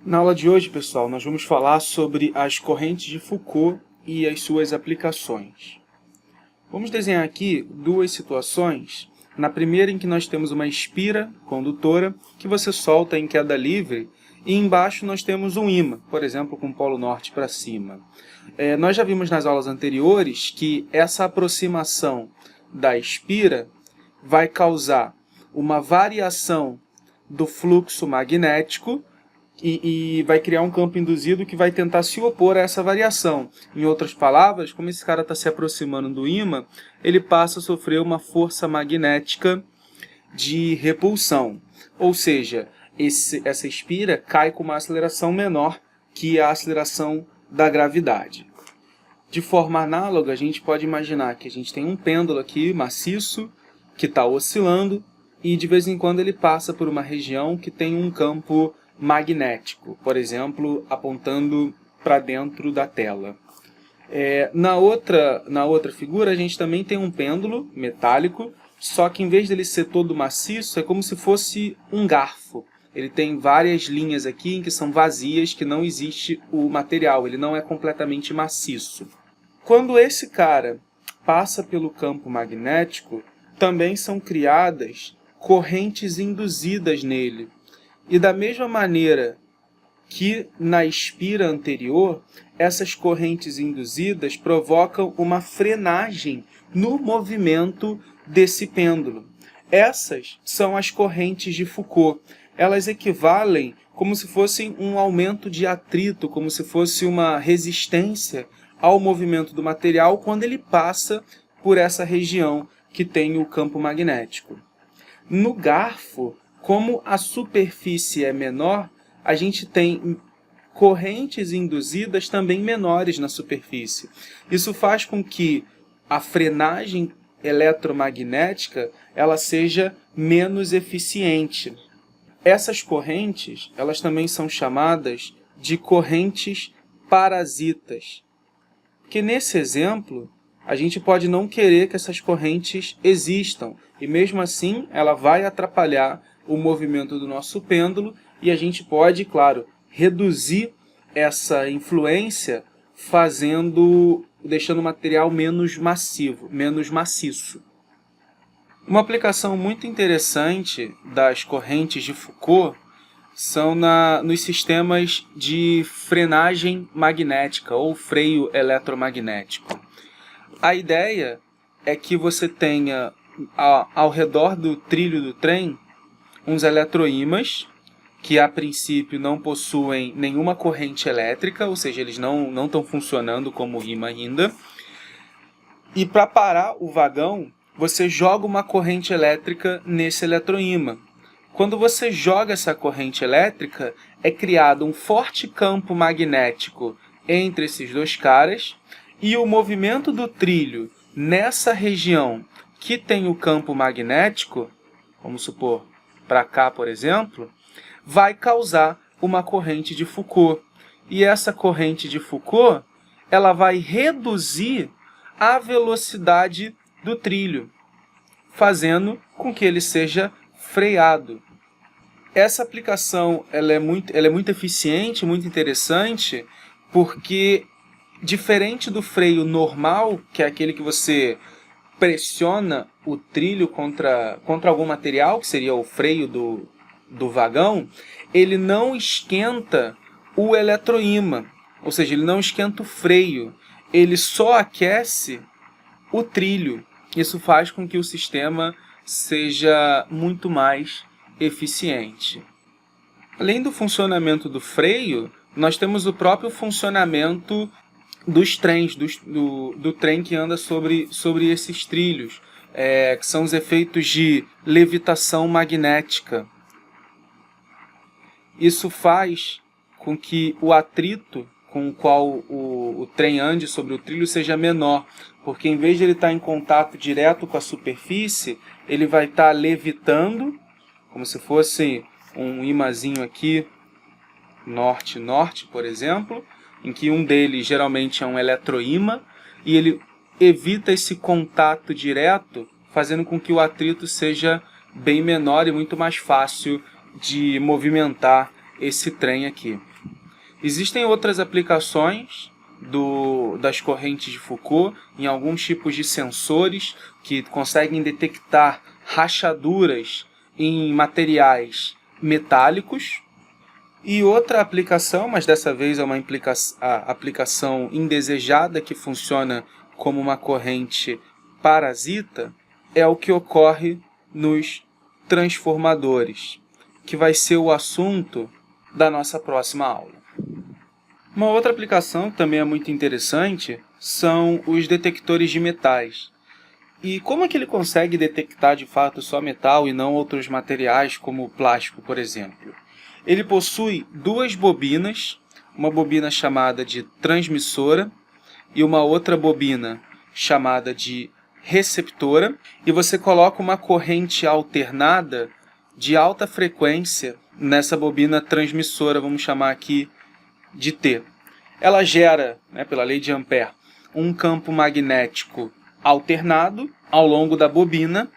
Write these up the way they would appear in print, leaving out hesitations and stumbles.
Na aula de hoje, pessoal, nós vamos falar sobre as correntes de Foucault e as suas aplicações. Vamos desenhar aqui duas situações. Na primeira, em que nós temos uma espira condutora que você solta em queda livre, e embaixo nós temos um ímã, por exemplo, com o polo norte para cima. Nós já vimos nas aulas anteriores que essa aproximação da espira vai causar uma variação do fluxo magnético e vai criar um campo induzido que vai tentar se opor a essa variação. Em outras palavras, como esse cara está se aproximando do ímã, ele passa a sofrer uma força magnética de repulsão. Ou seja, essa espira cai com uma aceleração menor que a aceleração da gravidade. De forma análoga, a gente pode imaginar que a gente tem um pêndulo aqui maciço que está oscilando e de vez em quando ele passa por uma região que tem um campo magnético, por exemplo, apontando para dentro da tela. Na outra figura, a gente também tem um pêndulo metálico, só que em vez dele ser todo maciço, é como se fosse um garfo. Ele tem várias linhas aqui em que são vazias, que não existe o material, ele não é completamente maciço. Quando esse cara passa pelo campo magnético, também são criadas correntes induzidas nele. E da mesma maneira que na espira anterior, essas correntes induzidas provocam uma frenagem no movimento desse pêndulo. Essas são as correntes de Foucault. Elas equivalem como se fossem um aumento de atrito, como se fosse uma resistência ao movimento do material quando ele passa por essa região que tem o campo magnético. No garfo, como a superfície é menor, a gente tem correntes induzidas também menores na superfície. Isso faz com que a frenagem eletromagnética ela seja menos eficiente. Essas correntes, elas também são chamadas de correntes parasitas. Porque nesse exemplo, a gente pode não querer que essas correntes existam, e mesmo assim ela vai atrapalhar o movimento do nosso pêndulo, e a gente pode, claro, reduzir essa influência deixando o material menos maciço. Uma aplicação muito interessante das correntes de Foucault são nos sistemas de frenagem magnética ou freio eletromagnético. A ideia é que você tenha ao redor do trilho do trem uns eletroímãs que a princípio não possuem nenhuma corrente elétrica, ou seja, eles não estão funcionando como ímã ainda. E para parar o vagão, você joga uma corrente elétrica nesse eletroímã. Quando você joga essa corrente elétrica, é criado um forte campo magnético entre esses dois caras, e o movimento do trilho nessa região que tem o campo magnético, vamos supor, para cá, por exemplo, vai causar uma corrente de Foucault. E essa corrente de Foucault, ela vai reduzir a velocidade do trilho, fazendo com que ele seja freado. Essa aplicação ela é muito eficiente, muito interessante, porque diferente do freio normal, que é aquele que você pressiona o trilho contra algum material, que seria o freio do vagão, ele não esquenta o eletroímã, ou seja, ele não esquenta o freio, ele só aquece o trilho. Isso faz com que o sistema seja muito mais eficiente. Além do funcionamento do freio, nós temos o próprio funcionamento dos trens, do trem que anda sobre esses trilhos, que são os efeitos de levitação magnética. Isso faz com que o atrito com o qual o trem ande sobre o trilho seja menor, porque em vez de ele estar em contato direto com a superfície, ele vai estar levitando, como se fosse um imãzinho aqui, norte-norte, por exemplo, em que um deles geralmente é um eletroímã, e ele evita esse contato direto, fazendo com que o atrito seja bem menor e muito mais fácil de movimentar esse trem aqui. Existem outras aplicações das correntes de Foucault em alguns tipos de sensores que conseguem detectar rachaduras em materiais metálicos. E outra aplicação, mas dessa vez é uma aplicação indesejada que funciona como uma corrente parasita, é o que ocorre nos transformadores, que vai ser o assunto da nossa próxima aula. Uma outra aplicação que também é muito interessante são os detectores de metais. E como é que ele consegue detectar de fato só metal e não outros materiais como o plástico, por exemplo? Ele possui duas bobinas, uma bobina chamada de transmissora e uma outra bobina chamada de receptora, e você coloca uma corrente alternada de alta frequência nessa bobina transmissora, vamos chamar aqui de T. Ela gera, pela lei de Ampère, um campo magnético alternado ao longo da bobina,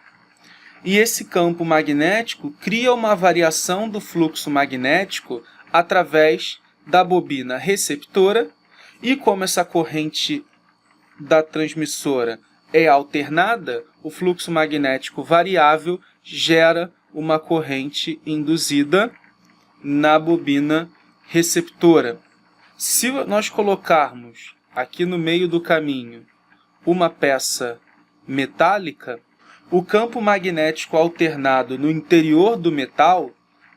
e esse campo magnético cria uma variação do fluxo magnético através da bobina receptora, e como essa corrente da transmissora é alternada, o fluxo magnético variável gera uma corrente induzida na bobina receptora. Se nós colocarmos aqui no meio do caminho uma peça metálica, o campo magnético alternado no interior do metal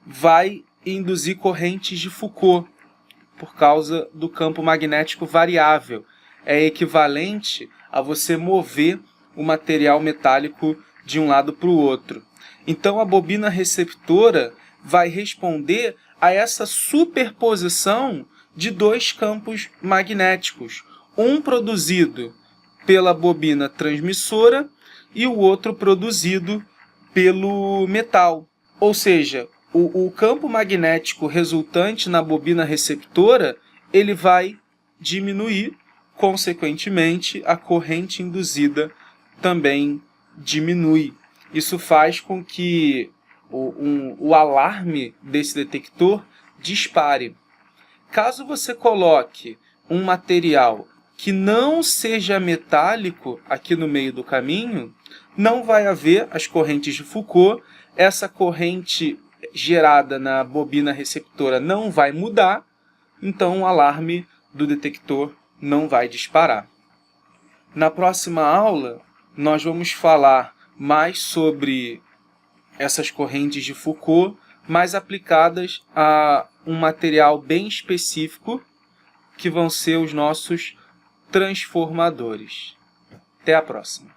vai induzir correntes de Foucault, por causa do campo magnético variável. É equivalente a você mover o material metálico de um lado para o outro. Então a bobina receptora vai responder a essa superposição de dois campos magnéticos, um produzido pela bobina transmissora e o outro produzido pelo metal. Ou seja, o campo magnético resultante na bobina receptora ele vai diminuir, consequentemente, a corrente induzida também diminui. Isso faz com que o alarme desse detector dispare. Caso você coloque um material que não seja metálico aqui no meio do caminho, não vai haver as correntes de Foucault, essa corrente gerada na bobina receptora não vai mudar, então o alarme do detector não vai disparar. Na próxima aula, nós vamos falar mais sobre essas correntes de Foucault, mais aplicadas a um material bem específico, que vão ser os nossos transformadores. Até a próxima!